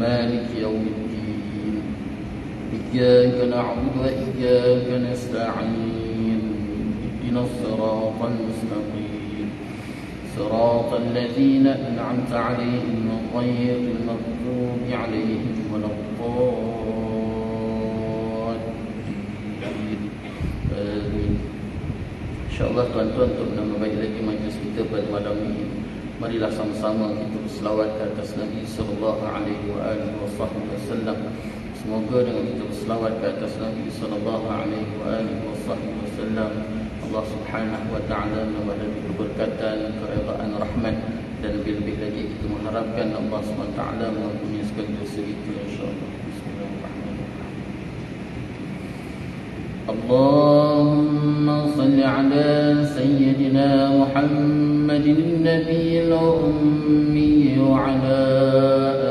مالك يوم الدين إياك نعبد وإياك نستعين اهدنا الصراط المستقيم صراط الذين أنعمت عليهم غير المغضوب عليهم ولا الضالين. آمين. InsyaAllah tuan-tuan, untuk menambah baik lagi majlis kita pada malam ini, marilah sama-sama kita berselawat ke atas Nabi sallallahu alaihi wasallam. Semoga dengan kita berselawat ke atas Nabi sallallahu alaihi wasallam, Allah Subhanahu wa taala memberi keberkatan, keredaan, rahmat, dan lebih-lebih lagi kita mengharapkan Allah Subhanahu wa taala mengampuni segala dosa kita insya-Allah. Bismillahirrahmanirrahim. Allahumma salli ala sayyidina Muhammadin nabiyil ummi wa ala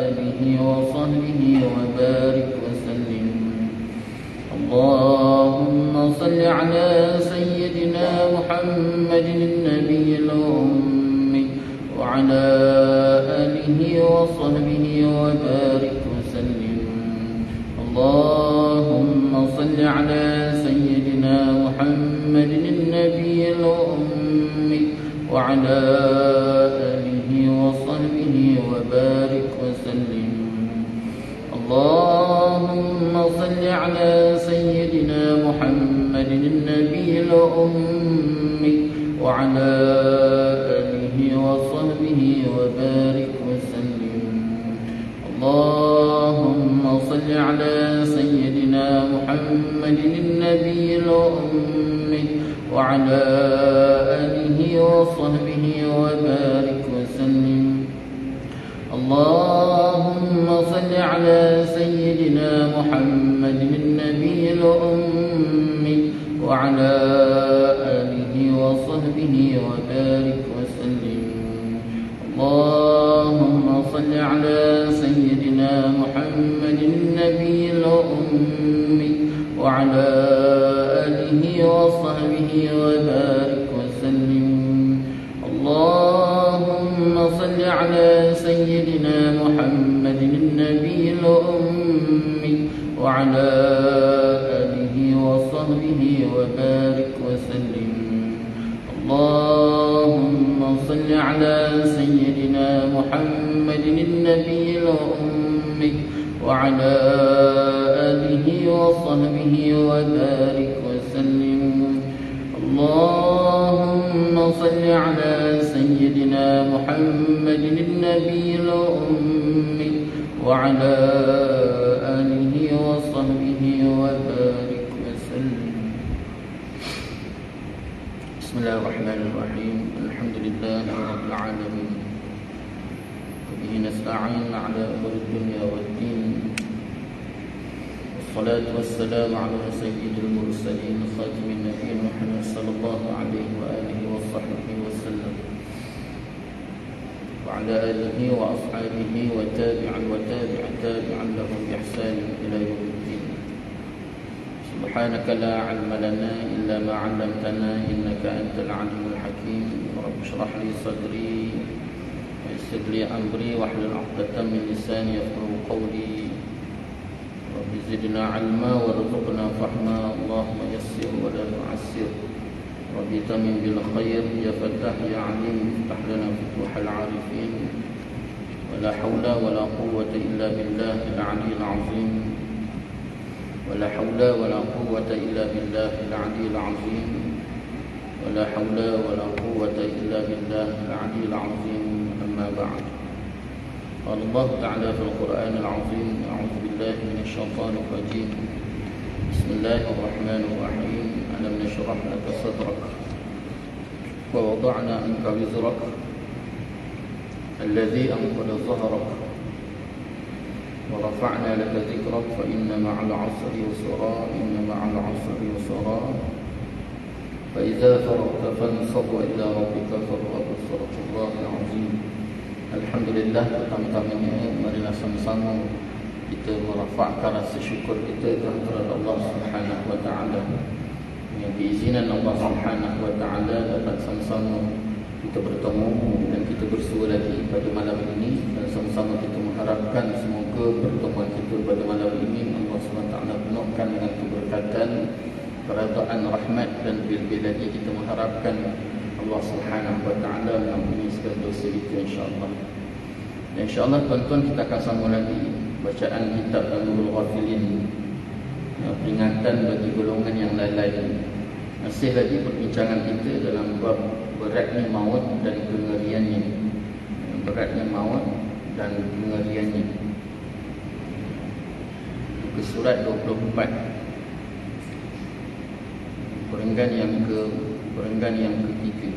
alihi wa sahbihi wa barik wa sallim. Allahumma salli ala sayyidina Muhammadin nabiyil ummi wa ala alihi wa sahbihi wa barik wa sallim. Allahumma salli ala sayyidina Muhammadin nabiyil ummi wa ala alihi wa sahbihi wa barik wa sallim. Allahumma salli ala sayyidina Muhammadin nabiyil ummi wa ala alihi wa sahbihi wa barik wa sallim. Allahumma salli ala sayyidina Muhammadin nabiyil ummi wa ala alihi wa sahbihi wa barik wa sallim. Allahumma salli ala sayyidina Muhammadin nabiyil ummi wa ala alihi wa sahbihi wa barik wa sallim. Allahumma salli ala sayyidina Muhammadin nabiyil ummi wa ala alihi wa sahbihi wa barik wa sallim. Allahumma salli ala sayyidina Muhammadin nabiyil ummi wa ala alihi wa sahbihi wa barik wa sallim. Allahumma salli ala sayyidina Muhammadin nabiyil ummi wa ala alihi wa sahbihi wa barik wa sallim. Allahumma salli ala sayyidina Muhammadin nabiyil ummi wa ala alihi wa sahbihi wa barik wa sallim. Bismillahirrahmanirrahim. Alhamdulillahi rabbil alamin. Wa bihi nasta'in ala umuri dunya waddin. Wassalatu wassalamu ala sayyidil mursalin khatimin nabiyyin Muhammad sallallahu alaihi wa alihi wa sahbihi wa sallam. Wa ala alihi wa ashabihi wa tabi'an lahum bi ihsan ila yaumiddin. Subhanaka la 'ilma lana illa ma 'allamtana innaka antal 'alimul hakim. Rabbi shrah li sadri wa yassir li amri wahlul 'uqdatam min lisani yafqahu qawli. Rabbi zidna 'ilma warzuqna fahma. Allahumma yassir wa la tu'assir. Rabbi tamim bil khair ya fattah ya 'alim iftah lana futuhal 'arifin. Wa la hawla wa la quwwata illa billahil 'aliyyil 'azim. ولا حول ولا قوة إلا بالله العلي العظيم. ولا حول ولا قوة إلا بالله العلي العظيم. أما بعد. قال الله تعالى في القرآن العظيم: أعوذ بالله من الشيطان الرجيم. بسم الله الرحمن الرحيم. ألم نشرح لك صدرك ووضعنا عنك وزرك الذي أنقض ظهرك ورفعنا لك ذكرك فإن مع العسر يسرا إن مع العسر يسرا فإذا فرغت فانصب إلى ربك فارغب. صدق الله العظيم. Alhamdulillah, pertama-tamanya marilah sama-sama kita merafakkan rasa syukur kita kepada Allah Subhanahu wa taala. Dengan biizinan Allah Subhanahu wa taala dapat sama-sama kita bertemu dan kita bersua lagi pada malam ini, dan sama-sama kita mengharapkan semoga Semoga pertemuan kita pada malam ini Allah SWT penuhkan dengan keberkatan, keredaan, rahmat, dan bil-bil lagi kita mengharapkan Allah SWT mengampuni segala dosa kita insyaAllah. Dan insyaAllah tuan-tuan kita akan sambung lagi bacaan kitab Nurul Ghafilin, peringatan bagi golongan yang lalai. Masih lagi perbincangan kita dalam bab beratnya maut dan kengeriannya. Beratnya maut dan kengeriannya. Muka surat 24, perenggan yang ketiga.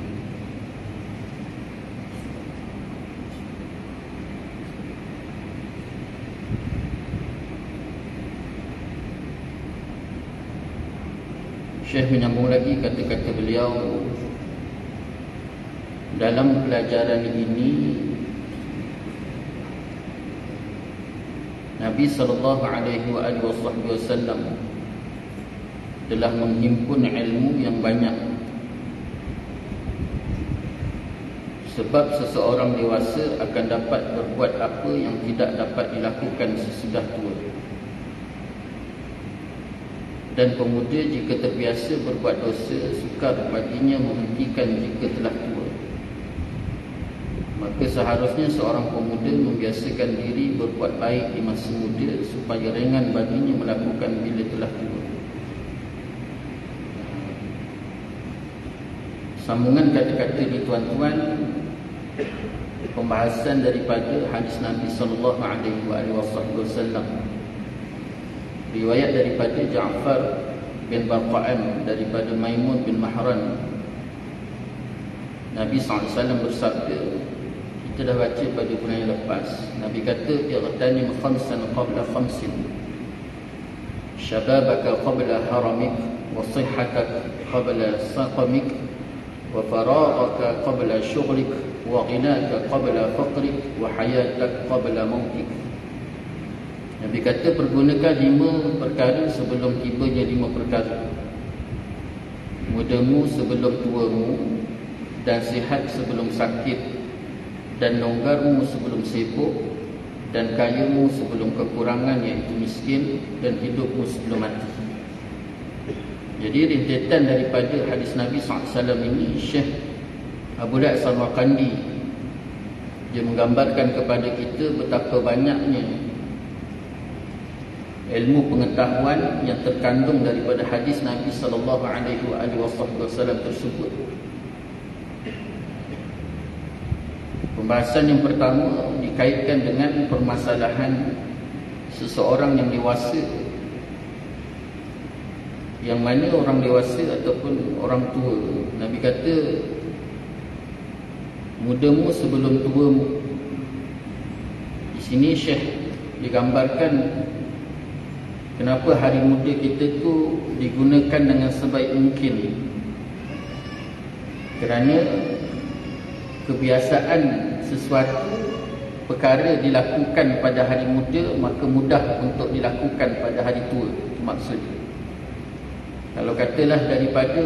Syekh menyambung lagi kata-kata beliau, dalam pelajaran ini Nabi SAW telah menghimpun ilmu yang banyak. Sebab seseorang dewasa akan dapat berbuat apa yang tidak dapat dilakukan sesudah tua. Dan pemuda jika terbiasa berbuat dosa, sukar baginya menghentikan jika telah tua. Maka seharusnya seorang pemuda membiasakan diri berbuat baik di masa muda, supaya ringan baginya melakukan bila telah tua. Sambungan kata-kata ni tuan-tuan, pembahasan daripada hadis Nabi SAW. Riwayat daripada Ja'far bin Baqa'an daripada Maimun bin Mahran. Nabi SAW bersabda, kita dah baca pada bulan yang lepas, Nabi kata, "Ightanim khamsan qabla khamsin, syababaka qabla haramik, wa sihhataka qabla saqamik, wa faraghaka qabla syughlik, wa ghinaka qabla faqrik, wa hayataka qabla mautik." Nabi kata, pergunakan 5 perkara sebelum tibanya 5 perkara. Mudamu sebelum tuamu, dan sihat sebelum sakit, dan longgarmu sebelum sibuk, dan kayamu sebelum kekurangan iaitu miskin, dan hidupmu sebelum mati. Jadi rintitan daripada hadis Nabi SAW ini, Syekh Abu Da'at Samarqandi, dia menggambarkan kepada kita betapa banyaknya ilmu pengetahuan yang terkandung daripada hadis Nabi SAW tersebut. Pembahasan yang pertama dikaitkan dengan permasalahan seseorang yang dewasa, yang mana orang dewasa ataupun orang tua. Nabi kata, mudamu sebelum tuamu. Di sini Syekh digambarkan kenapa hari muda kita tu digunakan dengan sebaik mungkin. Kerana kebiasaan sesuatu perkara dilakukan pada hari muda, maka mudah untuk dilakukan pada hari tua. Itu maksudnya. Kalau katalah daripada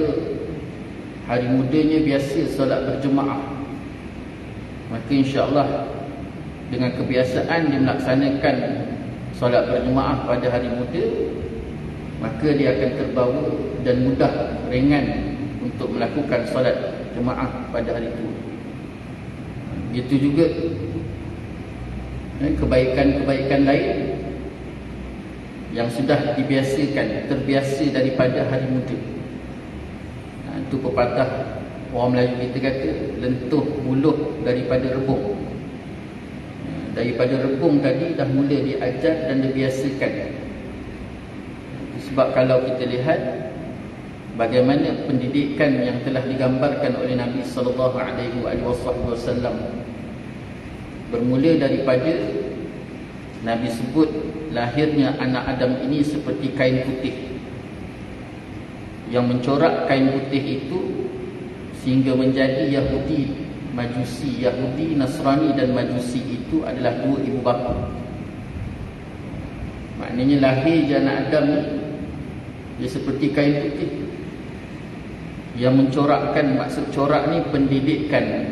hari mudanya biasa solat berjemaah, maka insya-Allah dengan kebiasaan dia melaksanakan solat berjemaah pada hari muda, maka dia akan terbawa dan mudah, ringan untuk melakukan solat jemaah pada hari tua. Begitu juga kebaikan-kebaikan lain yang sudah dibiasakan, terbiasa daripada hari muda. Itu pepatah orang Melayu kita kata, lentuh muluh daripada rebung. Daripada rebung tadi dah mula diajar dan dibiasakan. Sebab kalau kita lihat bagaimana pendidikan yang telah digambarkan oleh Nabi SAW, bermula daripada Nabi sebut lahirnya anak Adam ini seperti kain putih. Yang mencorak kain putih itu sehingga menjadi Yahudi, Majusi. Yahudi, Nasrani dan Majusi itu adalah 2 ibu bapa. Maknanya lahir je anak Adam ni, dia seperti kain putih. Yang mencorakkan, maksud corak ni pendidikan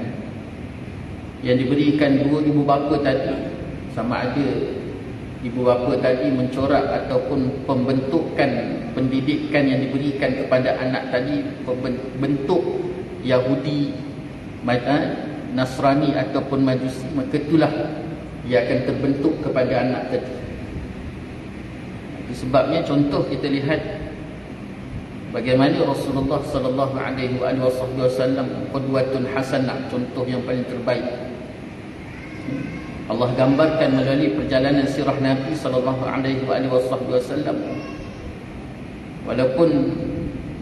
yang diberikan 2 ibu bapa tadi, sama ada ibu bapa tadi mencorak ataupun pembentukan pendidikan yang diberikan kepada anak tadi bentuk Yahudi, Nasrani ataupun Majusi, maka itulah dia akan terbentuk kepada anak tadi. Sebabnya contoh kita lihat bagaimana Rasulullah sallallahu alaihi wasallam qudwatun hasanah, contoh yang paling terbaik. Allah gambarkan melalui perjalanan sirah Nabi sallallahu alaihi wasallam. Walaupun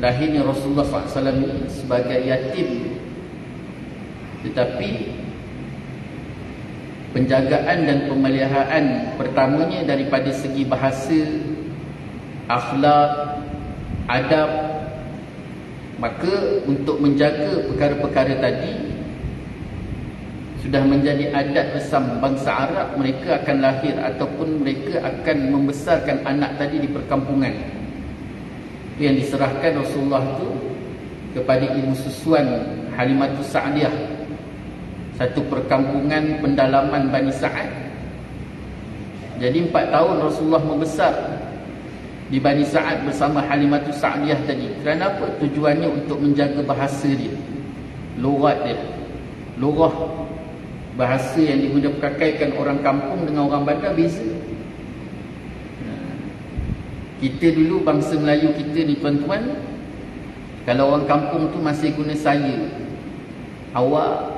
lahirnya Rasulullah SAW ini sebagai yatim, tetapi penjagaan dan pemeliharaan pertamanya daripada segi bahasa, akhlak, adab, maka untuk menjaga perkara-perkara tadi sudah menjadi adat resam bangsa Arab. Mereka akan lahir ataupun mereka akan membesarkan anak tadi di perkampungan. Itu yang diserahkan Rasulullah itu kepada ibu susuan Halimatus Sa'diyah, satu perkampungan pendalaman Bani Sa'ad. Jadi 4 tahun Rasulullah membesar di Bani Sa'ad bersama Halimatus Sa'diyah tadi. Kerana apa? Tujuannya untuk menjaga bahasa dia, lughat dia. Lugah, bahasa yang digunakan orang kampung dengan orang bandar beza. Kita dulu bangsa Melayu kita ni tuan-tuan, kalau orang kampung tu masih guna saya, awak.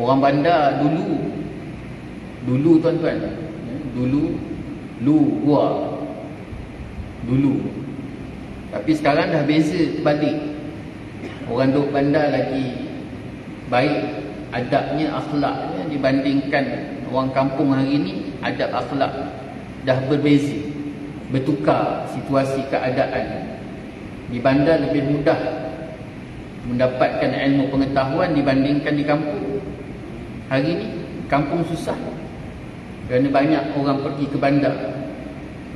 Orang bandar dulu tuan-tuan, dulu lu gua dulu. Tapi sekarang dah beza, terbalik. Orang duk bandar lagi baik adabnya, akhlaknya dibandingkan orang kampung hari ini. Adab akhlak dah berbeza, bertukar situasi keadaan. Di bandar lebih mudah mendapatkan ilmu pengetahuan dibandingkan di kampung. Hari ini kampung susah kerana banyak orang pergi ke bandar,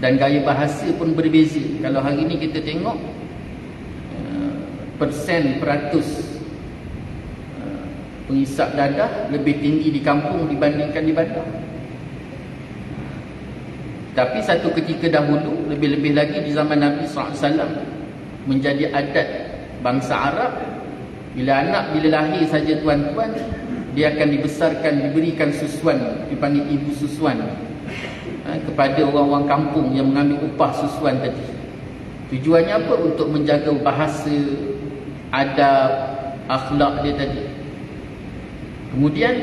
dan gaya bahasa pun berbeza. Kalau hari ini kita tengok peratus pengisap dadah lebih tinggi di kampung dibandingkan di bandar. Tapi satu ketika dahulu, lebih-lebih lagi di zaman Nabi SAW, menjadi adat bangsa Arab, bila anak bila lahir saja tuan-tuan, dia akan dibesarkan, diberikan susuan, dipanggil ibu susuan, kepada orang-orang kampung yang mengambil upah susuan tadi. Tujuannya apa? Untuk menjaga bahasa, adab, akhlak dia tadi. Kemudian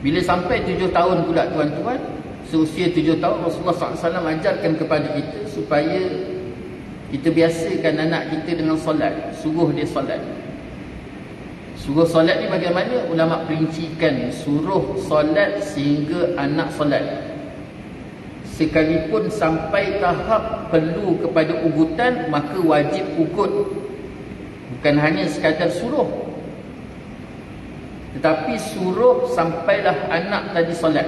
bila sampai 7 tahun pula tuan-tuan, seusia 7 tahun Rasulullah SAW ajarkan kepada kita supaya kita biasakan anak kita dengan solat. Suruh dia solat. Suruh solat ni bagaimana? Ulama perincikan, suruh solat sehingga anak solat. Sekalipun sampai tahap perlu kepada ugutan, maka wajib ugut. Bukan hanya sekadar suruh, tetapi suruh sampailah anak tadi solat.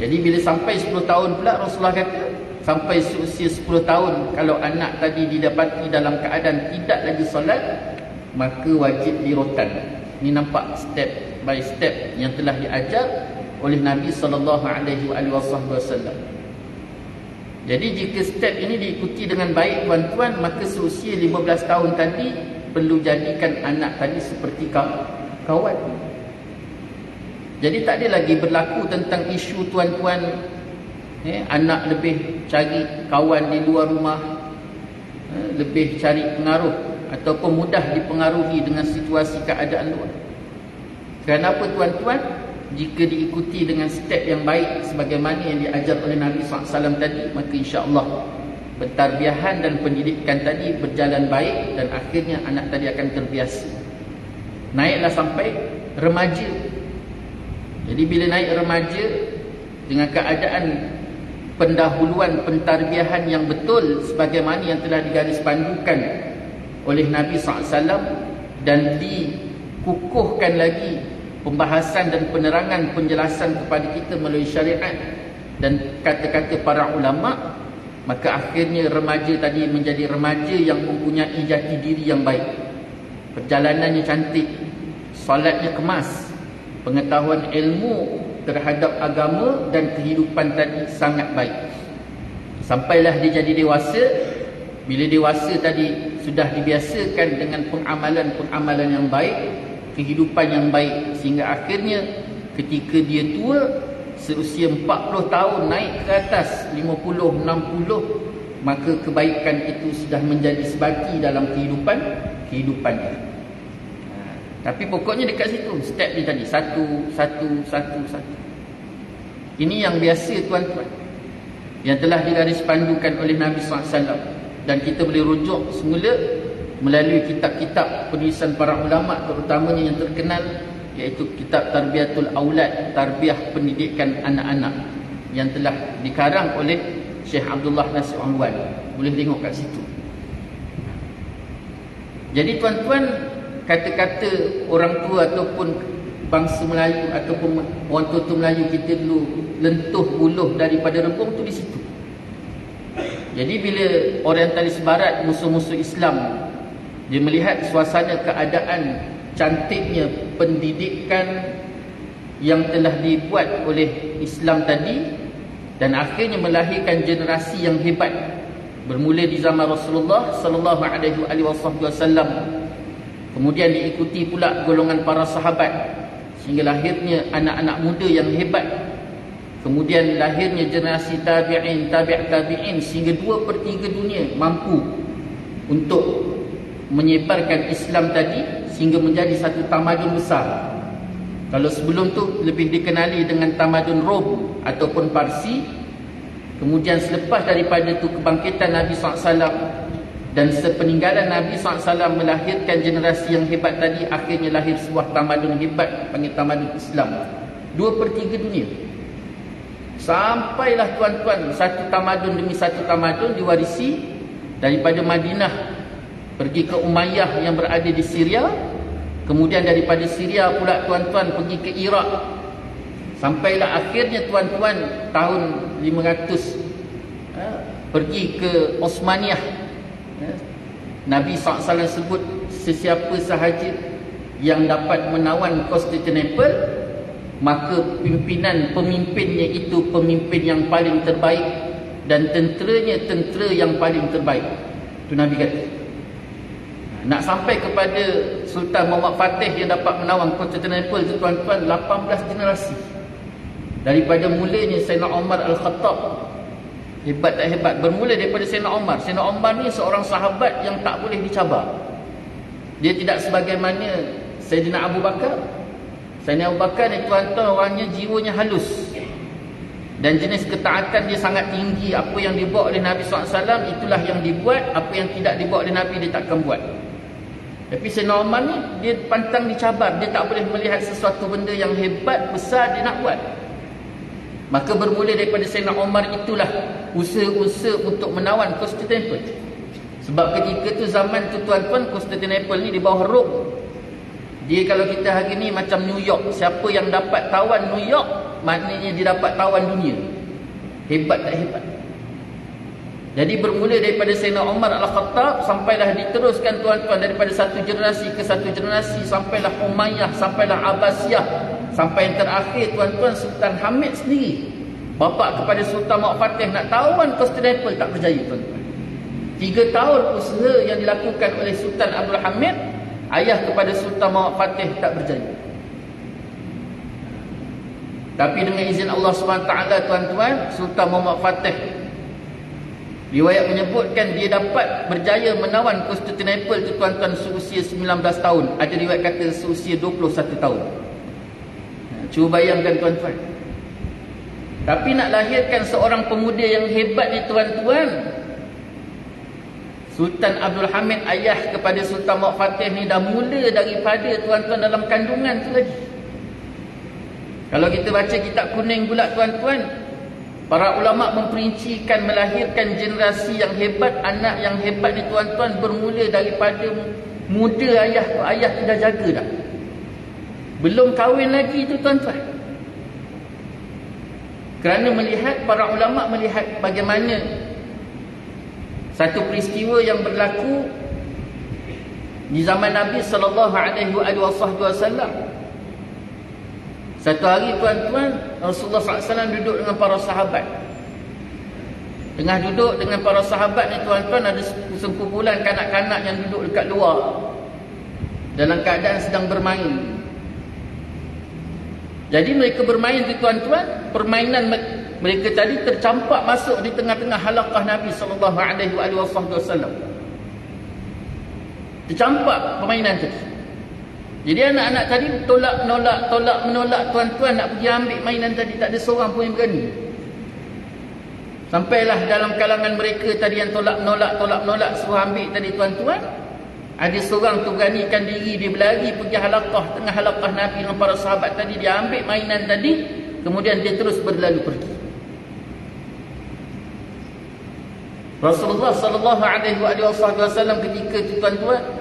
Jadi bila sampai 10 tahun pula, Rasulullah kata sampai usia 10 tahun, kalau anak tadi didapati dalam keadaan tidak lagi solat, maka wajib dirotan. Ini nampak step by step yang telah diajar oleh Nabi SAW. Jadi jika step ini diikuti dengan baik tuan-tuan, maka seusia 15 tahun tadi perlu jadikan anak tadi seperti kawan. Jadi tak ada lagi berlaku tentang isu tuan-tuan, anak lebih cari kawan di luar rumah, lebih cari pengaruh ataupun mudah dipengaruhi dengan situasi keadaan luar. Kenapa tuan-tuan? Jika diikuti dengan step yang baik sebagaimana yang diajar oleh Nabi SAW tadi, maka insya-Allah pentarbiahan dan pendidikan tadi berjalan baik dan akhirnya anak tadi akan terbiasa. Naiklah sampai remaja. Jadi bila naik remaja dengan keadaan pendahuluan pentarbiahan yang betul sebagaimana yang telah digarispandukan oleh Nabi SAW dan dikukuhkan lagi pembahasan dan penerangan penjelasan kepada kita melalui syariat dan kata-kata para ulama, maka akhirnya remaja tadi menjadi remaja yang mempunyai jati diri yang baik, perjalanannya cantik, solatnya kemas, pengetahuan ilmu terhadap agama dan kehidupan tadi sangat baik. Sampailah dia jadi dewasa. Bila dewasa tadi sudah dibiasakan dengan pengamalan-pengamalan yang baik, kehidupan yang baik, sehingga akhirnya ketika dia tua, seusia 40 tahun naik ke atas 50, 60, maka kebaikan itu sudah menjadi sebati dalam kehidupannya. Tapi pokoknya dekat situ, step dia tadi, satu. Ini yang biasa tuan-tuan, yang telah digaris pandukan oleh Nabi SAW. Dan kita boleh rujuk semula melalui kitab-kitab penulisan para ulama, terutamanya yang terkenal, iaitu kitab Tarbiyatul Aulad, tarbiyah pendidikan anak-anak, yang telah dikarang oleh Syekh Abdullah Nasir Anwar. Boleh tengok kat situ. Jadi tuan-tuan, kata-kata orang tua ataupun bangsa Melayu ataupun orang tua Melayu kita dulu, lentuh buluh daripada rebung tu di situ. Jadi bila orientalis barat, musuh-musuh Islam, dia melihat suasana keadaan cantiknya pendidikan yang telah dibuat oleh Islam tadi, dan akhirnya melahirkan generasi yang hebat, bermula di zaman Rasulullah sallallahu alaihi wasallam, kemudian diikuti pula golongan para sahabat, sehingga lahirnya anak-anak muda yang hebat. Kemudian lahirnya generasi tabi'in, tabi'in, sehingga 2/3 dunia mampu untuk menyebarkan Islam tadi, sehingga menjadi satu tamadun besar. Kalau sebelum tu lebih dikenali dengan tamadun Rom ataupun Parsi. Kemudian selepas daripada tu kebangkitan Nabi SAW dan sepeninggalan Nabi SAW melahirkan generasi yang hebat tadi, akhirnya lahir sebuah tamadun hebat, panggil tamadun Islam. 2/3 dunia. Sampailah tuan-tuan, satu tamadun demi satu tamadun diwarisi daripada Madinah pergi ke Umayyah yang berada di Syria, kemudian daripada Syria pula tuan-tuan pergi ke Iraq, sampailah akhirnya tuan-tuan tahun 500 pergi ke Osmaniyah. Nabi SAW sebut sesiapa sahaja yang dapat menawan Konstantinopel, maka pemimpinnya itu pemimpin yang paling terbaik, dan tenteranya tentera yang paling terbaik. Itu Nabi kata. Nak sampai kepada Sultan Muhammad Fatih yang dapat menawan Konstantinopel itu tuan-tuan, 18 generasi. Daripada mulanya Sayyidina Umar Al-Khattab, hebat tak hebat, bermula daripada Sayyidina Umar. Sayyidina Umar ni seorang sahabat yang tak boleh dicabar. Dia tidak sebagaimana Sayyidina Abu Bakar. Sayyidina Abu Bakar ni tuan-tuan, orangnya jiwanya halus, dan jenis ketaatan dia sangat tinggi. Apa yang dibuat oleh Nabi SAW itulah yang dibuat, apa yang tidak dibuat oleh Nabi dia takkan buat. Tapi Sayyidina Umar ni dia pantang dicabar, dia tak boleh melihat sesuatu benda yang hebat, besar dia nak buat. Maka bermula daripada Sayyidina Umar itulah usaha-usaha untuk menawan Konstantinopel. Sebab ketika tu zaman tu tuan-tuan, Konstantinopel ni di bawah Rom. Dia kalau kita hari ni macam New York, siapa yang dapat tawan New York, maknanya dia dapat tawan dunia. Hebat tak hebat? Jadi bermula daripada Sayyidina Umar Al-Khattab, sampailah diteruskan tuan-tuan daripada satu generasi ke satu generasi, sampailah Umayyah, sampailah Abbasiyah, sampai yang terakhir tuan-tuan Sultan Hamid sendiri, bapa kepada Sultan Muhammad Fatih, nak tawan Konstantinopel tak berjaya tuan-tuan. 3 tahun usaha yang dilakukan oleh Sultan Abdul Hamid, ayah kepada Sultan Muhammad Fatih, tak berjaya. Tapi dengan izin Allah SWT tuan-tuan, Sultan Muhammad Fatih, riwayat menyebutkan dia dapat berjaya menawan Konstantinopel itu tuan-tuan seusia 19 tahun. Ada riwayat kata seusia 21 tahun. Cuba bayangkan tuan-tuan. Tapi nak lahirkan seorang pemuda yang hebat ni tuan-tuan, Sultan Abdul Hamid, ayah kepada Sultan Muhammad Fatih ni, dah mula daripada tuan-tuan dalam kandungan tu lagi. Kalau kita baca kitab kuning pula tuan-tuan, para ulama memperincikan melahirkan generasi yang hebat, anak yang hebat ni tuan-tuan, bermula daripada muda ayah tu. Ayah tu dah jaga dah, belum kahwin lagi tu tuan-tuan. Kerana melihat, para ulama melihat bagaimana satu peristiwa yang berlaku di zaman Nabi sallallahu alaihi wasallam. Satu hari tuan-tuan, Rasulullah SAW duduk dengan para sahabat. Tengah duduk dengan para sahabat ni tuan-tuan, ada sekumpulan kanak-kanak yang duduk dekat luar dalam keadaan sedang bermain. Jadi mereka bermain tu tuan-tuan, permainan mereka tadi tercampak masuk di tengah-tengah halaqah Nabi SAW. Tercampak permainan tadi. Jadi anak-anak tadi tolak menolak tuan-tuan nak pergi ambil mainan tadi, tak ada seorang pun yang berani. Sampailah dalam kalangan mereka tadi yang tolak menolak suruh ambil tadi tuan-tuan, ada seorang tu beranikan diri, dia berlari pergi halaqah, tengah halaqah Nabi dengan para sahabat tadi, dia ambil mainan tadi, kemudian dia terus berlalu pergi. Rasulullah sallallahu alaihi wasallam ketika itu tuan-tuan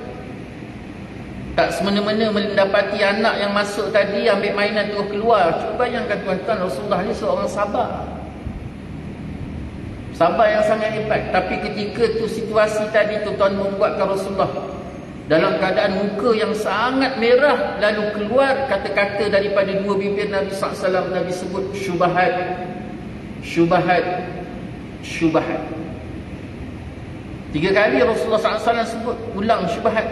tak semena-mena mendapati anak yang masuk tadi ambil mainan terus keluar. Cuba bayangkan tuan-tuan, Rasulullah ni seorang sabar yang sangat hebat. Tapi ketika tu situasi tadi tuan-tuan membuatkan Rasulullah dalam keadaan muka yang sangat merah, lalu keluar kata-kata daripada dua bibir Nabi SAW. Nabi sebut syubahat. 3 kali Rasulullah SAW sebut ulang syubahat.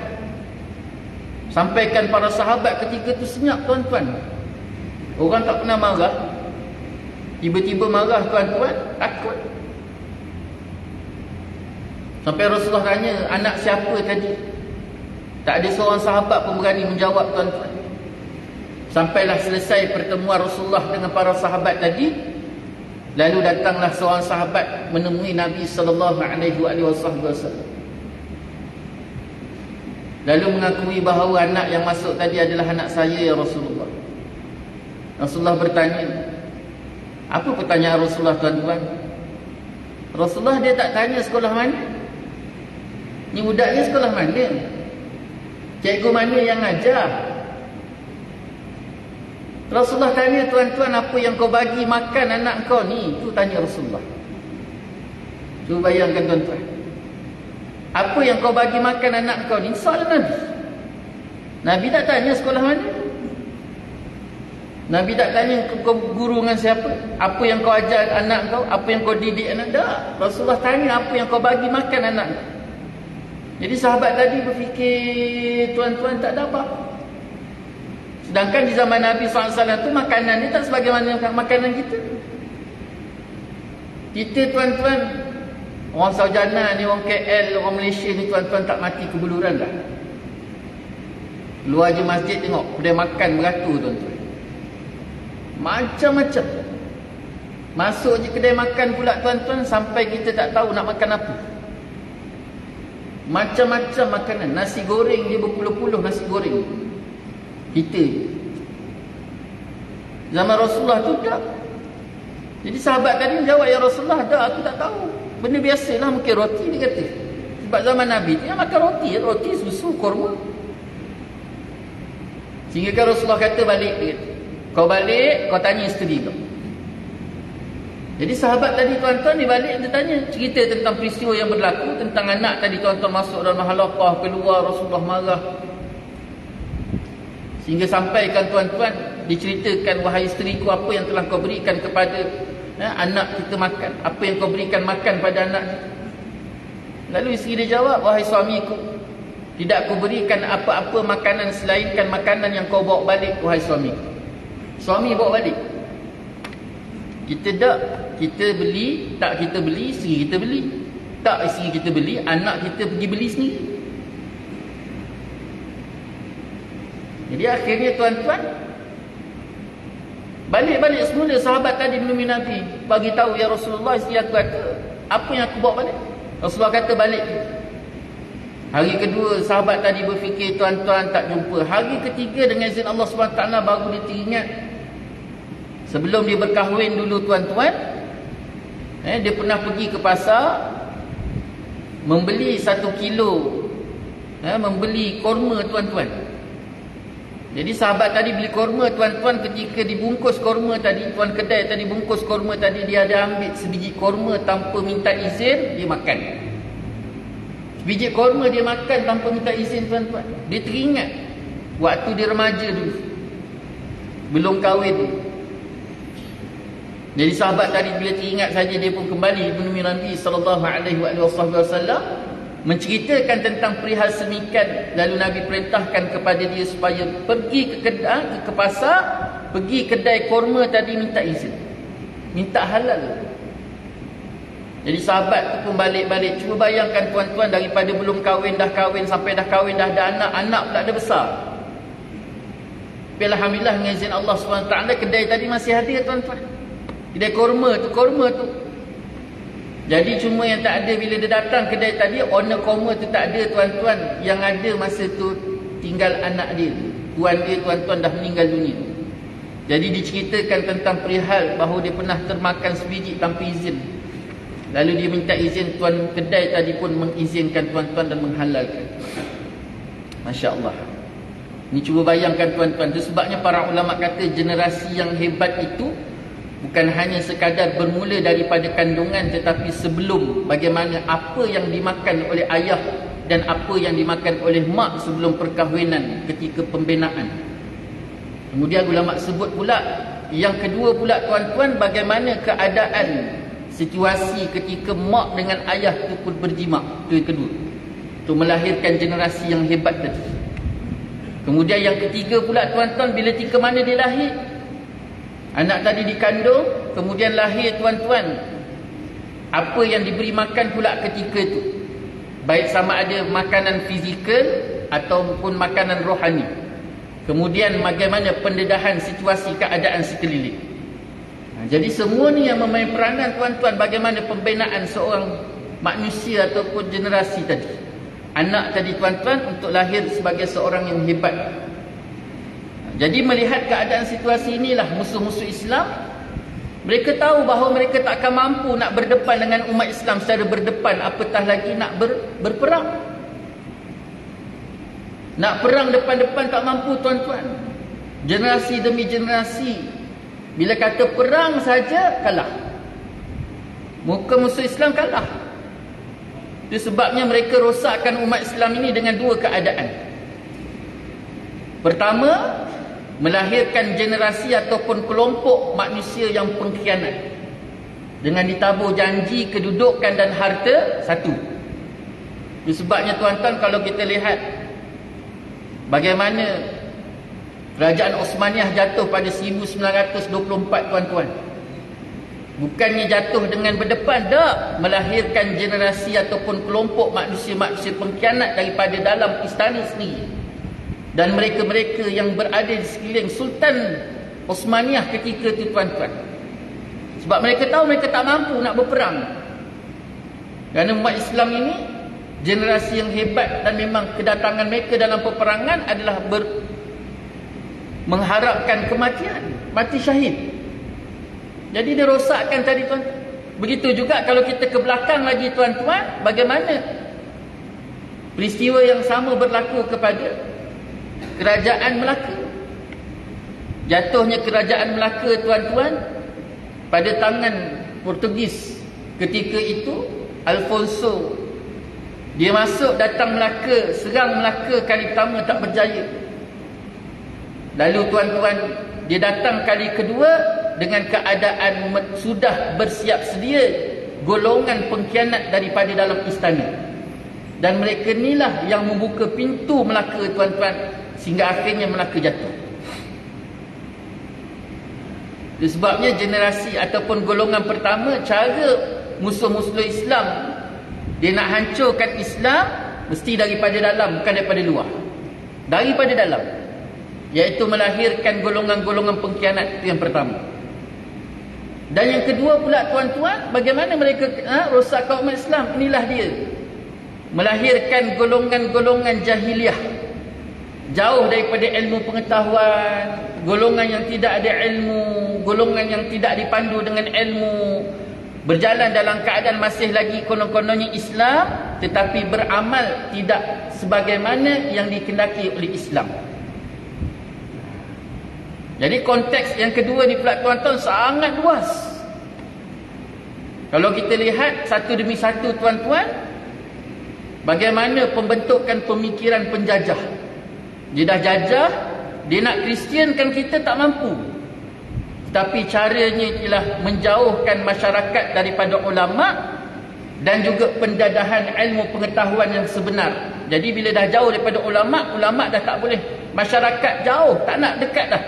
Sampaikan para sahabat ketika itu senyap tuan-tuan. Orang tak pernah marah, tiba-tiba marah tuan-tuan, takut. Sampai Rasulullah tanya, anak siapa tadi? Tak ada seorang sahabat pun berani menjawab tuan-tuan. Sampailah selesai pertemuan Rasulullah dengan para sahabat tadi, lalu datanglah seorang sahabat menemui Nabi SAW. Lalu mengakui bahawa anak yang masuk tadi adalah anak saya, ya Rasulullah. Rasulullah bertanya. Apa pertanyaan Rasulullah tuan-tuan? Rasulullah dia tak tanya sekolah mana. Ni budaknya sekolah mana? Cikgu mana yang ajar? Rasulullah tanya, tuan-tuan, apa yang kau bagi makan anak kau ni? Itu tanya Rasulullah. Cuba bayangkan tuan-tuan. Apa yang kau bagi makan anak kau ni? Soalan Nabi. Nabi tak tanya sekolah mana. Nabi tak tanya kau guru dengan siapa. Apa yang kau ajar anak kau. Apa yang kau didik anak. Tak. Rasulullah tanya apa yang kau bagi makan anak kau. Jadi sahabat tadi berfikir, tuan-tuan, tak ada apa. Sedangkan di zaman Nabi SAW tu makanan ni tak sebagaimana makanan kita. Kita tuan-tuan, orang Saujana ni, orang KL, orang Malaysia ni tuan-tuan tak mati kebuluran dah. Luar je masjid tengok, kedai makan beratur tuan-tuan. Macam-macam. Masuk je kedai makan pula tuan-tuan, sampai kita tak tahu nak makan apa. Macam-macam makanan. Nasi goreng dia berpuluh-puluh nasi goreng. Kita zaman Rasulullah tu tak. Jadi sahabat tadi menjawab, ya Rasulullah, dah aku tak tahu. Benda biasalah, mungkin roti dia kata. Sebab zaman Nabi tu yang makan roti, susu, kurma. Sehingga kan Rasulullah kata balik dia kata, kau balik, kau tanya isteri kau. Jadi sahabat tadi tuan-tuan dia balik, dia tanya cerita tentang peristiwa yang berlaku, tentang anak tadi tuan-tuan masuk dalam halaqah, keluar, Rasulullah marah. Sehingga sampaikan tuan-tuan, diceritakan, wahai isteriku, apa yang telah kau berikan kepada anak kita makan, apa yang kau berikan makan pada anak kita. Lalu isteri dia jawab, wahai suamiku, tidak aku berikan apa-apa makanan selainkan makanan yang kau bawa balik, wahai suamiku. Suami bawa balik. Kita tak, kita beli, tak kita beli, isteri kita beli. Tak isteri kita beli, anak kita pergi beli sendiri. Jadi akhirnya tuan-tuan, balik-balik semula sahabat tadi menemui Nabi, bagi tahu, ya Rasulullah, isteri aku kata, apa yang aku bawa balik? Rasulullah kata balik. Hari kedua sahabat tadi berfikir, tuan-tuan, tak jumpa. Hari ketiga dengan izin Allah SWT baru dia teringat. Sebelum dia berkahwin dulu tuan-tuan, dia pernah pergi ke pasar, membeli 1 kilo, membeli korma tuan-tuan. Jadi sahabat tadi beli korma tuan-tuan, ketika dibungkus korma tadi, tuan kedai tadi bungkus korma tadi, dia ada ambil sebiji korma tanpa minta izin, dia makan. Sebiji korma dia makan tanpa minta izin tuan-tuan. Dia teringat waktu dia remaja dulu. belum kahwin. Jadi sahabat tadi bila teringat saja dia pun kembali menemui Nabi SAW menceritakan tentang perihal semikian. Lalu Nabi perintahkan kepada dia supaya pergi ke kedai, ke pasar, pergi kedai kurma tadi minta izin, minta halal. Jadi sahabat tu pun balik-balik. Cuba bayangkan tuan-tuan, daripada belum kahwin, dah kahwin, sampai dah kahwin, dah ada anak, anak pula dah besar. Tapi alhamdulillah dengan izin Allah SWT, kedai tadi masih ada tuan-tuan. Kedai kurma tu. Jadi cuma yang tak ada bila dia datang kedai tadi, owner kurma tu tak ada tuan-tuan. Yang ada masa tu tinggal anak dia. Tuan dia tuan-tuan dah meninggal dunia. Jadi diceritakan tentang perihal bahawa dia pernah termakan sebiji tanpa izin. Lalu dia minta izin, tuan kedai tadi pun mengizinkan tuan-tuan dan menghalalkan. Masya Allah. Ni cuba bayangkan tuan-tuan. Itu sebabnya para ulama kata generasi yang hebat itu bukan hanya sekadar bermula daripada kandungan, tetapi sebelum, bagaimana apa yang dimakan oleh ayah dan apa yang dimakan oleh mak sebelum perkahwinan ketika pembinaan. Kemudian ulama sebut pula, yang kedua pula tuan-tuan, bagaimana keadaan situasi ketika mak dengan ayah itu pun berjimak. Itu yang kedua, itu melahirkan generasi yang hebat tadi. Kemudian yang ketiga pula tuan-tuan, bila ketika mana dia lahir, anak tadi dikandung, kemudian lahir tuan-tuan, apa yang diberi makan pula ketika itu, baik sama ada makanan fizikal ataupun makanan rohani. Kemudian bagaimana pendedahan situasi keadaan sekeliling. Jadi semua ni yang memain peranan tuan-tuan, bagaimana pembinaan seorang manusia ataupun generasi tadi. Anak tadi tuan-tuan untuk lahir sebagai seorang yang hebat. Jadi melihat keadaan situasi inilah musuh-musuh Islam, mereka tahu bahawa mereka tak akan mampu nak berdepan dengan umat Islam secara berdepan, apatah lagi nak berperang. Nak perang depan-depan tak mampu tuan-tuan. Generasi demi generasi, bila kata perang saja kalah. Muka musuh Islam kalah. Itu sebabnya mereka rosakkan umat Islam ini dengan dua keadaan. Pertama, melahirkan generasi ataupun kelompok manusia yang pengkhianat dengan ditabur janji, kedudukan dan harta satu. Itu sebabnya tuan-tuan, kalau kita lihat bagaimana Kerajaan Osmaniyah jatuh pada 1924 tuan-tuan. Bukannya jatuh dengan berdepan, tak, melahirkan generasi ataupun kelompok manusia-manusia pengkhianat daripada dalam istana sendiri. Dan mereka-mereka yang berada di sekeliling Sultan Osmaniyah ketika itu tuan-tuan. Sebab mereka tahu mereka tak mampu nak berperang. Kerana umat Islam ini generasi yang hebat, dan memang kedatangan mereka dalam peperangan adalah mengharapkan kematian, mati syahid. Jadi dia rosakkan tadi tuan-tuan. Begitu juga kalau kita ke belakang lagi tuan-tuan, bagaimana peristiwa yang sama berlaku kepada Kerajaan Melaka. Jatuhnya Kerajaan Melaka tuan-tuan pada tangan Portugis. Ketika itu Alfonso, dia masuk datang Melaka, serang Melaka kali pertama tak berjaya. Lalu tuan-tuan, dia datang kali kedua dengan keadaan sudah bersiap sedia golongan pengkhianat daripada dalam istana. Dan mereka inilah yang membuka pintu Melaka tuan-tuan, sehingga akhirnya Melaka jatuh. Sebabnya generasi ataupun golongan pertama, cara musuh-musuh Islam dia nak hancurkan Islam, mesti daripada dalam, bukan daripada luar. Daripada dalam, iaitu melahirkan golongan-golongan pengkhianat. Itu yang pertama. Dan yang kedua pula tuan-tuan, bagaimana mereka rosakkan umat Islam. Inilah dia, melahirkan golongan-golongan jahiliah, jauh daripada ilmu pengetahuan, golongan yang tidak ada ilmu, golongan yang tidak dipandu dengan ilmu, berjalan dalam keadaan masih lagi konon-kononnya Islam, tetapi beramal tidak sebagaimana yang dikehendaki oleh Islam. Jadi konteks yang kedua ni pula tuan-tuan sangat luas. Kalau kita lihat satu demi satu tuan-tuan, bagaimana pembentukan pemikiran penjajah. Dia dah jajah, Dia nak Kristiankan kita tak mampu. Tapi caranya ialah menjauhkan masyarakat daripada ulama dan juga pendadahan ilmu pengetahuan yang sebenar. Jadi bila dah jauh daripada ulama, ulama dah tak boleh. Masyarakat jauh, tak nak dekat dah.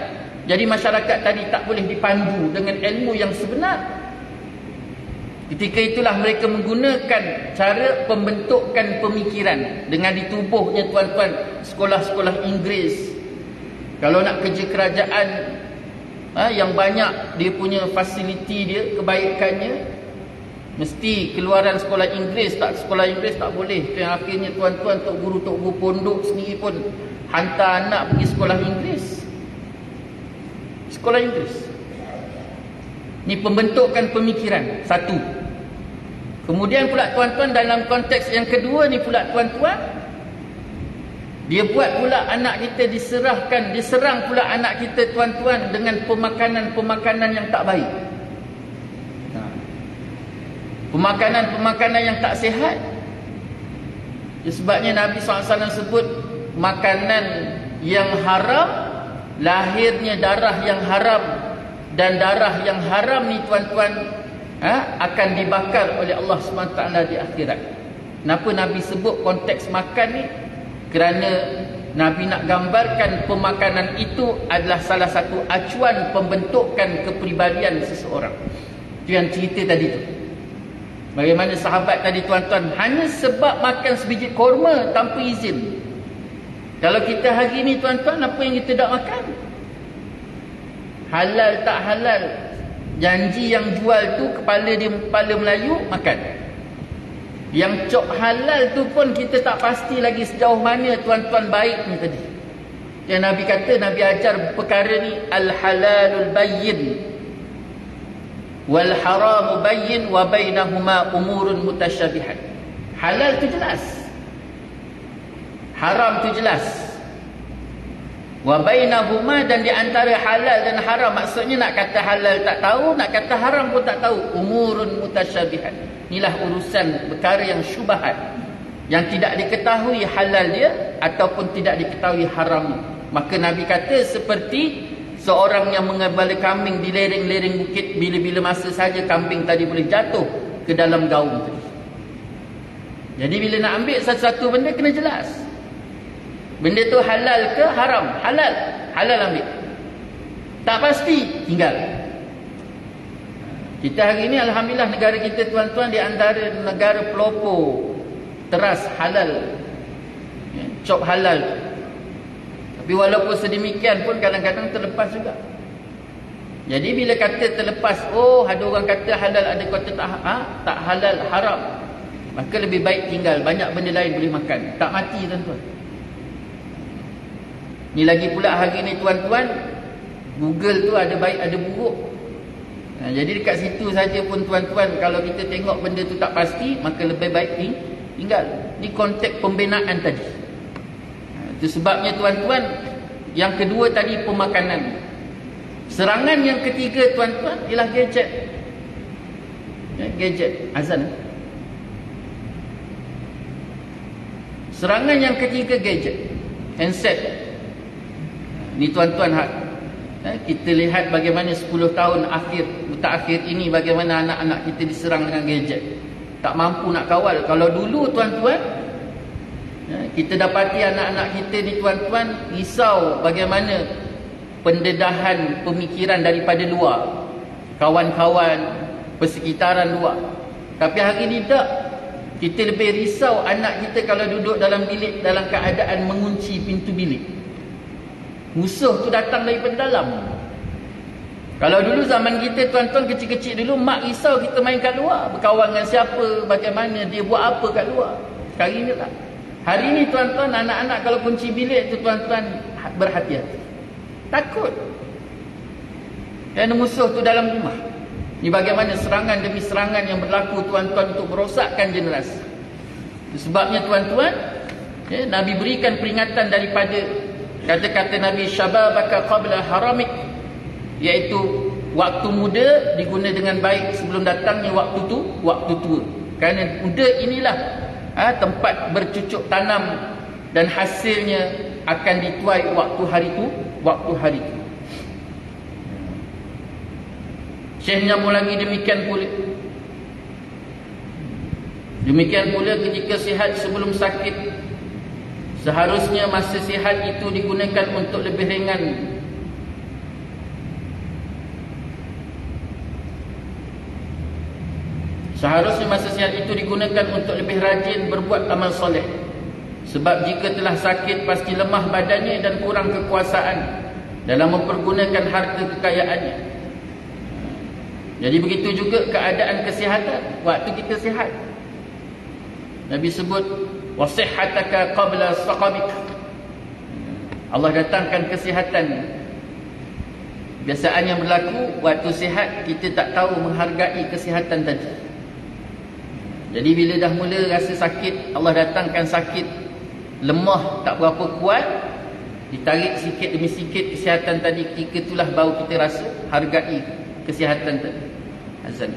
Jadi masyarakat tadi tak boleh dipandu dengan ilmu yang sebenar. Ketika itulah mereka menggunakan cara pembentukan pemikiran dengan ditubuhnya tuan-tuan sekolah-sekolah Inggeris. Kalau nak kerja kerajaan yang banyak dia punya fasiliti dia, kebaikannya, mesti keluaran sekolah Inggeris. Sekolah Inggeris tak boleh. Yang akhirnya tuan-tuan, tok guru pondok sendiri pun hantar anak pergi sekolah Inggeris. Sekolah Inggeris. Ni pembentukan pemikiran, satu. Kemudian pula tuan-tuan, dalam konteks yang kedua ni pula tuan-tuan, dia buat pula anak kita diserang pula anak kita tuan-tuan dengan pemakanan yang tak baik. Pemakanan yang tak sihat. Sebabnya Nabi SAW sebut makanan yang haram, lahirnya darah yang haram, dan darah yang haram ni tuan-tuan akan dibakar oleh Allah SWT di akhirat. Kenapa Nabi sebut konteks makan ni? Kerana Nabi nak gambarkan pemakanan itu adalah salah satu acuan pembentukan kepribadian seseorang. Itu yang cerita tadi tu. Bagaimana sahabat tadi tuan-tuan, hanya sebab makan sebiji korma tanpa izin. Kalau kita hari ni tuan-tuan, apa yang kita tak makan? Halal tak halal, janji yang jual tu kepala dia kepala Melayu, makan. Yang cok halal tu pun kita tak pasti lagi sejauh mana tuan-tuan baik ni tadi. Yang Nabi kata, Nabi ajar perkara ni al-halalul bayyin wal haramu bayyin wa bainahuma umurun mutasyabihat. Halal tu jelas, haram tu jelas. Wa bainahuma, dan di antara halal dan haram, maksudnya nak kata halal tak tahu, nak kata haram pun tak tahu. Umurun mutasyabihat. Inilah urusan perkara yang syubhat, yang tidak diketahui halal dia ataupun tidak diketahui haram. Maka Nabi kata seperti seorang yang mengembala kambing di lereng-lereng bukit, bila-bila masa saja kambing tadi boleh jatuh ke dalam gaung tadi. Jadi bila nak ambil satu-satu benda kena jelas. Benda tu halal ke haram? Halal. Halal ambil. Tak pasti, tinggal. Kita hari ni alhamdulillah, negara kita tuan-tuan di antara negara pelopor teras halal. Cop halal. Tapi walaupun sedemikian pun kadang-kadang terlepas juga. Jadi bila kata terlepas, oh ada orang kata halal, ada kata tak halal, haram, maka lebih baik tinggal. Banyak benda lain boleh makan. Tak mati tuan-tuan. Ni lagi pula hari ni tuan-tuan, Google tu ada baik ada buruk. Jadi dekat situ saja pun tuan-tuan, kalau kita tengok benda tu tak pasti, maka lebih baik tinggal. Ni konteks pembinaan tadi. Itu sebabnya tuan-tuan, yang kedua tadi pemakanan. Serangan yang ketiga tuan-tuan ialah gadget. Gadget, azan. Serangan yang ketiga gadget, handset. Ni tuan-tuan, kita lihat bagaimana 10 tahun mutakhir ini, bagaimana anak-anak kita diserang dengan gadget. Tak mampu nak kawal. Kalau dulu tuan-tuan, kita dapati anak-anak kita ni tuan-tuan risau bagaimana pendedahan pemikiran daripada luar, kawan-kawan, persekitaran luar. Tapi hari ni tak. Kita lebih risau anak kita kalau duduk dalam bilik dalam keadaan mengunci pintu bilik. Musuh tu datang daripada dalam. Kalau dulu zaman kita tuan-tuan kecil-kecil dulu, mak risau kita main kat luar, berkawan dengan siapa, bagaimana dia buat apa kat luar. Sekarang ni tak. Hari ni tuan-tuan, anak-anak kalau kunci bilik tu tuan-tuan berhati-hati. Takut. Kerana musuh tu dalam rumah. Ni bagaimana serangan demi serangan yang berlaku tuan-tuan untuk merosakkan generasi. Sebabnya tuan-tuan, Nabi berikan peringatan daripada kata-kata Nabi, syababaka qabla haramik, iaitu waktu muda diguna dengan baik sebelum datangnya waktu tua. Kerana muda inilah tempat bercucuk tanam dan hasilnya akan dituai waktu waktu hari itu. Syekh menyambung lagi, demikian pula ketika sihat sebelum sakit, seharusnya masa sihat itu digunakan untuk lebih ringan untuk lebih rajin berbuat amal soleh. Sebab jika telah sakit, pasti lemah badannya dan kurang kekuasaan dalam mempergunakan harta kekayaannya. Jadi begitu juga keadaan kesihatan waktu kita sihat. Nabi sebut wasihhataka qabla saqamik. Allah datangkan kesihatan. Biasaan yang berlaku waktu sihat, kita tak tahu menghargai kesihatan tadi. Jadi bila dah mula rasa sakit, Allah datangkan sakit, lemah, tak berapa kuat, ditarik sikit demi sikit kesihatan tadi, itulah baru kita rasa hargai kesihatan tadi. Azan.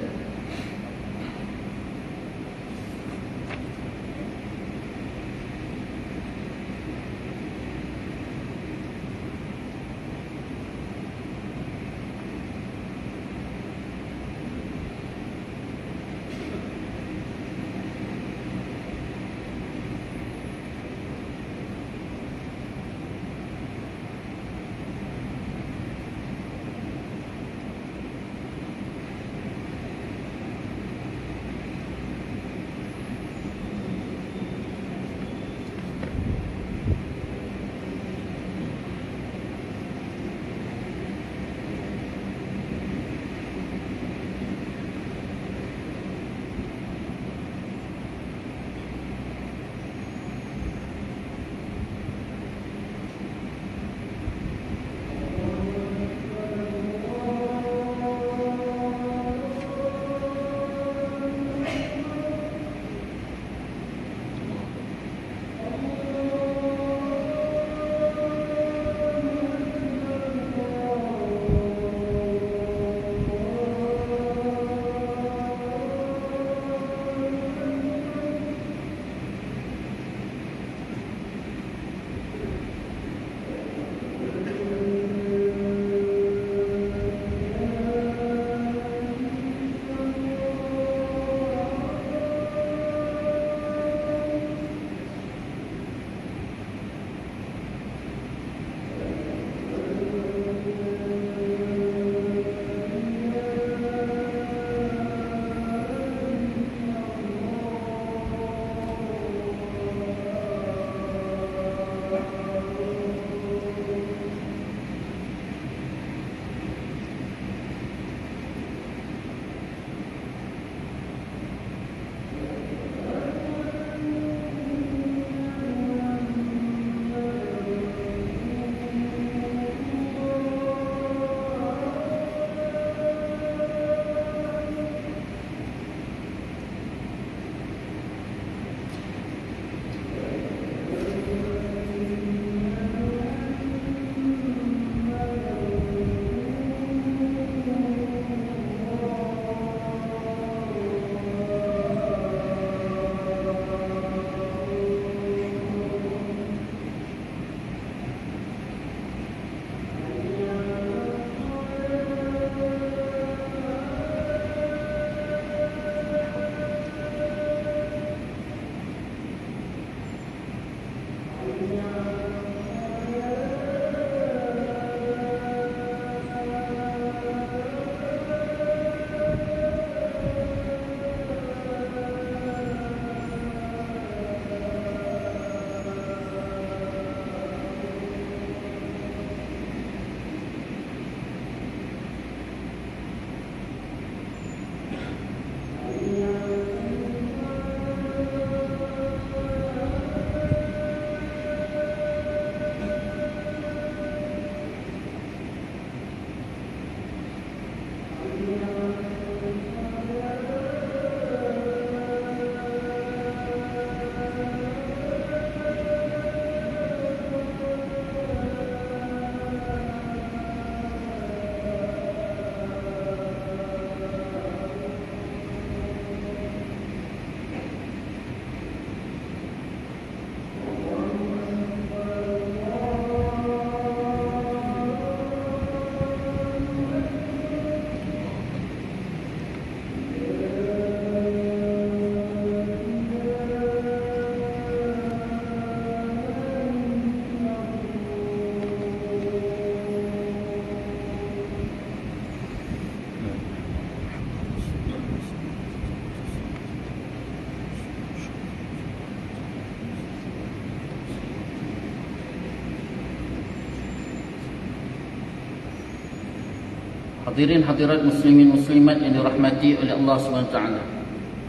Hadirin hadirat muslimin muslimat yang dirahmati oleh Allah SWT.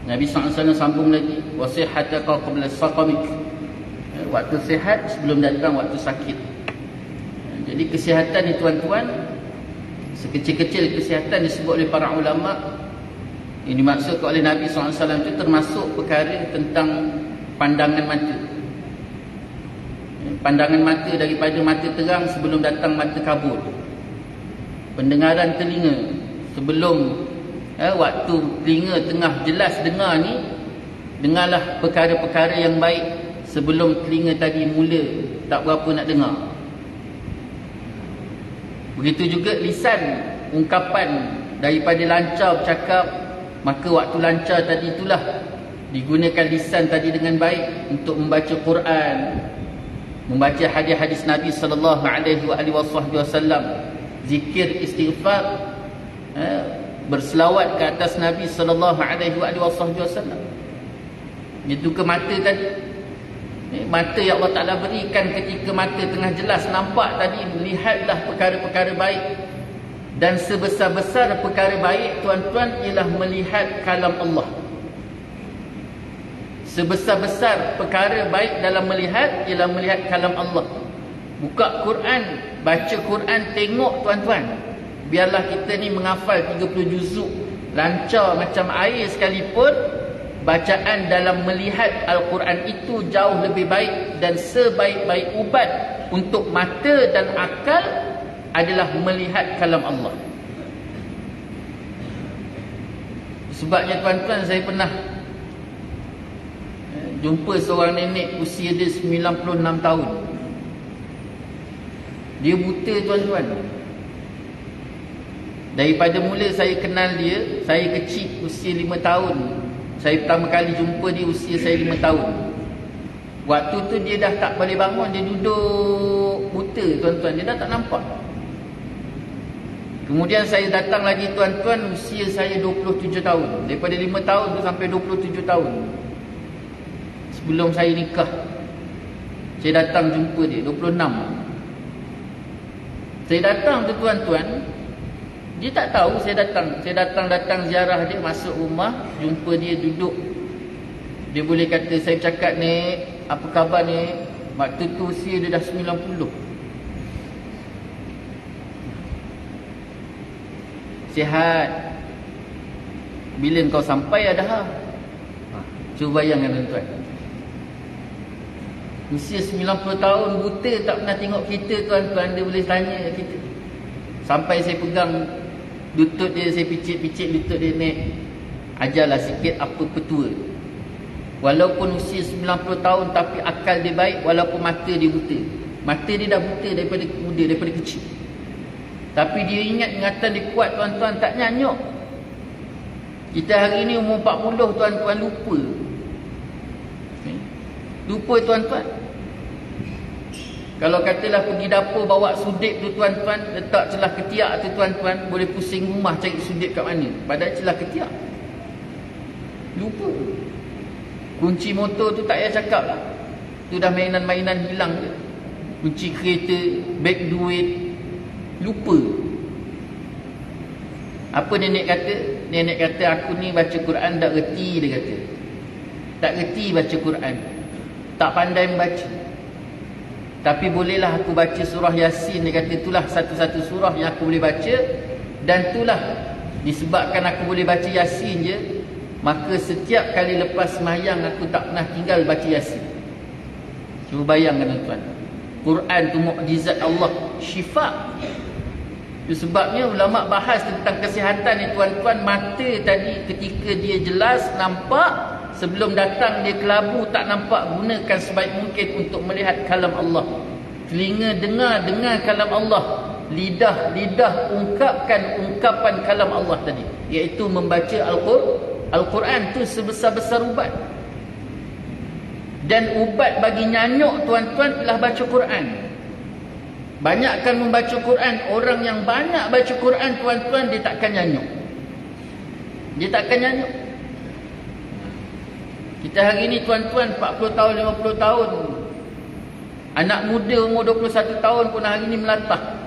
Nabi SAW sambung lagi, wasihataka qabla saqamik. Waktu sihat sebelum datang waktu sakit. Jadi kesihatan ni tuan-tuan, sekecil-kecil kesihatan disebut oleh para ulama, yang dimaksudkan oleh Nabi SAW itu termasuk perkara tentang pandangan mata. Pandangan mata daripada mata terang sebelum datang mata kabur. Pendengaran telinga sebelum waktu telinga tengah jelas dengar ni, dengarlah perkara-perkara yang baik sebelum telinga tadi mula tak berapa nak dengar. Begitu juga lisan, ungkapan daripada lancar bercakap, maka waktu lancar tadi itulah digunakan lisan tadi dengan baik untuk membaca Quran, membaca hadis-hadis Nabi sallallahu alaihi wasallam, zikir, istighfar, berselawat ke atas Nabi sallallahu alaihi wasallam. Itu ke mata tadi. Mata yang Allah Ta'ala berikan ketika mata tengah jelas nampak tadi, melihatlah perkara-perkara baik. Dan sebesar-besar perkara baik, tuan-tuan, ialah melihat kalam Allah. Sebesar-besar perkara baik dalam melihat ialah melihat kalam Allah. Buka Quran, baca Quran, tengok tuan-tuan. Biarlah kita ni menghafal 30 juzuk lancar macam air sekalipun, bacaan dalam melihat Al-Quran itu jauh lebih baik. Dan sebaik-baik ubat untuk mata dan akal adalah melihat kalam Allah. Sebabnya tuan-tuan, saya pernah jumpa seorang nenek usia dia 96 tahun. Dia buta, tuan-tuan. Daripada mula saya kenal dia, saya kecil usia 5 tahun. Saya pertama kali jumpa dia usia saya 5 tahun. Waktu tu dia dah tak boleh bangun, dia duduk buta, tuan-tuan. Dia dah tak nampak. Kemudian saya datang lagi, tuan-tuan, usia saya 27 tahun. Daripada 5 tahun tu sampai 27 tahun. Sebelum saya nikah, saya datang jumpa dia, 26. Saya datang tu, tuan-tuan, dia tak tahu saya datang. Saya datang ziarah dia, masuk rumah, jumpa dia duduk. Dia boleh kata, saya cakap, "Nek, apa khabar nek?" Waktu tu usia dia dah 90. Sihat. Bila kau sampai ada cuba bayangkan, tuan-tuan. Usia 90 tahun, buta, tak pernah tengok kita, tuan-tuan. Dia boleh tanya kita. Sampai saya pegang lutut dia, saya picit-picit lutut dia, "Nek, ajarlah sikit apa petua." Walaupun usia 90 tahun, tapi akal dia baik, walaupun mata dia buta. Mata dia dah buta daripada muda, daripada kecil. Tapi dia ingat, ingatan dia kuat, tuan-tuan, tak nyanyuk. Kita hari ni umur 40, tuan-tuan, lupa. Lupa, tuan-tuan. Kalau katalah pergi dapur bawa sudip tu, tuan-tuan, letak celah ketiak tu, tuan-tuan, boleh pusing rumah cari sudip kat mana. Padahal celah ketiak. Lupa. Kunci motor tu tak payah cakap lah. Tu dah mainan-mainan hilang je. Kunci kereta, beg duit. Lupa. Apa nenek kata? Nenek kata, "Aku ni baca Quran tak reti," dia kata. Tak reti baca Quran. Tak pandai membaca. Tapi bolehlah aku baca surah Yasin. Dia kata, itulah satu-satu surah yang aku boleh baca. Dan itulah disebabkan aku boleh baca Yasin je, maka setiap kali lepas sembahyang aku tak pernah tinggal baca Yasin. Cuba bayangkan, tuan-tuan. Quran tu mukjizat Allah, syifa. Itu sebabnya ulama bahas tentang kesihatan ni, tuan-tuan. Mata tadi ketika dia jelas nampak, sebelum datang dia kelabu tak nampak, gunakan sebaik mungkin untuk melihat kalam Allah. Telinga dengar kalam Allah. Lidah ungkapkan ungkapan kalam Allah tadi, iaitu membaca Al-Quran. Tu sebesar-besar ubat. Dan ubat bagi nyanyuk, tuan-tuan, ialah baca Quran. Banyakkan membaca Quran. Orang yang banyak baca Quran, tuan-tuan, dia takkan nyanyuk. Dia takkan nyanyuk. Kita hari ni, tuan-tuan, 40 tahun, 50 tahun. Anak muda umur 21 tahun pun hari ni melatah.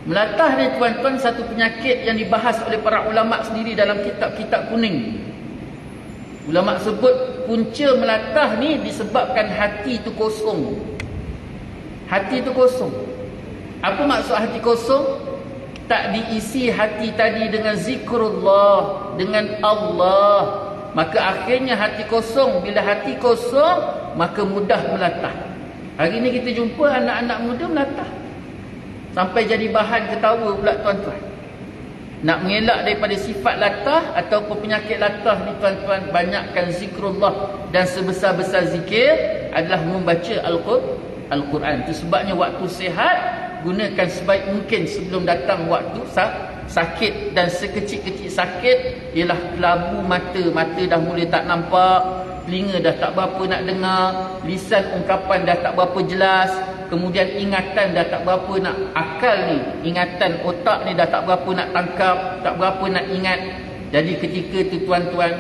Melatah ni tuan-tuan satu penyakit yang dibahas oleh para ulama sendiri dalam kitab-kitab kuning. Ulama sebut punca melatah ni disebabkan hati tu kosong. Hati tu kosong. Apa maksud hati kosong? Tak diisi hati tadi dengan zikrullah, dengan Allah. Maka akhirnya hati kosong. Bila hati kosong, maka mudah melatah. Hari ni kita jumpa anak-anak muda melatah. Sampai jadi bahan ketawa pula tuan-tuan. Nak mengelak daripada sifat latah ataupun penyakit latah ni tuan-tuan, banyakkan zikrullah. Dan sebesar-besar zikir adalah membaca Al-Quran. Itu sebabnya waktu sihat, gunakan sebaik mungkin sebelum datang waktu sakit. Dan sekecil-kecil sakit ialah kelabu mata. Mata dah mula tak nampak, telinga dah tak berapa nak dengar, lisan ungkapan dah tak berapa jelas, kemudian ingatan dah tak berapa nak, akal ni, ingatan otak ni dah tak berapa nak tangkap, tak berapa nak ingat. Jadi ketika tu tuan-tuan,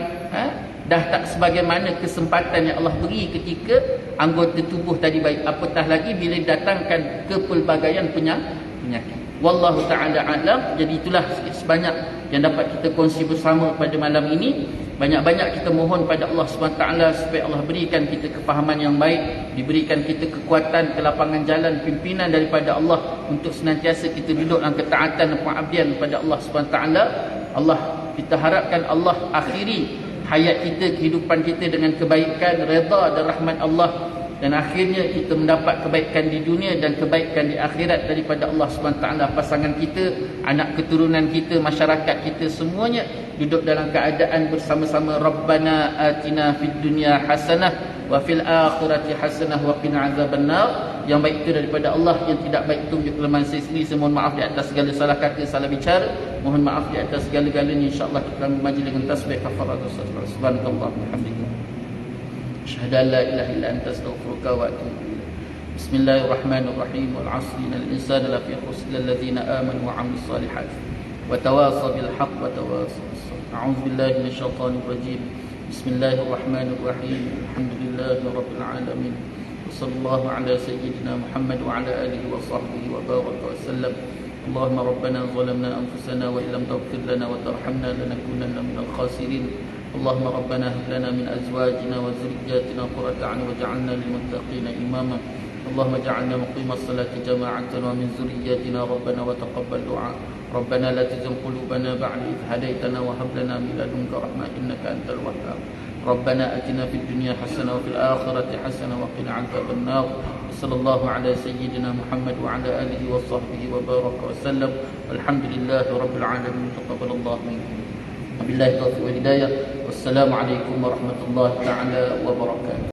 dah tak sebagaimana kesempatan yang Allah beri ketika anggota tubuh tadi baik, apatah lagi bila datangkan kepelbagaian penyakit. Wallahu ta'ala alam. Jadi itulah sebanyak yang dapat kita kongsi bersama pada malam ini. Banyak-banyak kita mohon pada Allah SWT supaya Allah berikan kita kefahaman yang baik, diberikan kita kekuatan, kelapangan jalan, pimpinan daripada Allah untuk senantiasa kita duduk dalam ketaatan dan pengabdian pada Allah SWT. Allah, kita harapkan Allah akhiri hayat kita, kehidupan kita dengan kebaikan, redha dan rahmat Allah. Dan akhirnya kita mendapat kebaikan di dunia dan kebaikan di akhirat daripada Allah SWT. Pasangan kita, anak keturunan kita, masyarakat kita, semuanya duduk dalam keadaan bersama-sama. Rabbana atina fid dunya hasanah wa fil akhirati hasanah wa qina azabannar. Yang baik itu daripada Allah, yang tidak baik itu menunjuk kelemahan saya sendiri. Saya mohon maaf di atas segala salah kata, salah bicara. Mohon maaf di atas segala-galanya. InsyaAllah kita akan memajlis dengan tasbih kafaratul salat. Subhanallah walhamdulillah. أشهد أن لا إله إلا أنت أستغفرك وأتوب إليك. بسم الله الرحمن الرحيم والعصر إن الإنسان لفي خسر إلا الذين آمنوا وعملوا الصالحات وتواصوا بالحق وتواصوا بالصبر. أعوذ بالله من الشيطان الرجيم. بسم الله الرحمن الرحيم. الحمد لله رب العالمين وصلى الله على سيدنا محمد وعلى آله وصحبه وبارك وسلم. اللهم ربنا ظلمنا أنفسنا وإن لم تغفر لنا وترحمنا لنكونن من الخاسرين. اللهم ربنا هب لنا من أزواجنا وذرياتنا قرة أعين واجعلنا للمتقين إماما. اللهم اجعلنا مقيم الصلاة جماعة ومن ذرياتنا ربنا وتقبل دعاء. ربنا لا تزغ قلوبنا بعد إذ هديتنا وهب لنا من لدنك رحمة إنك أنت الوهاب. ربنا آتنا في الدنيا حسنة وفي الآخرة حسنة وقنا عذاب النار. صلى الله على سيدنا محمد وعلى آله وصحبه وبارك وسلم. والحمد لله رب العالمين. تقبل الله منكم. وبالله التوفيق والهداية. والسلام عليكم ورحمة الله تعالى وبركاته.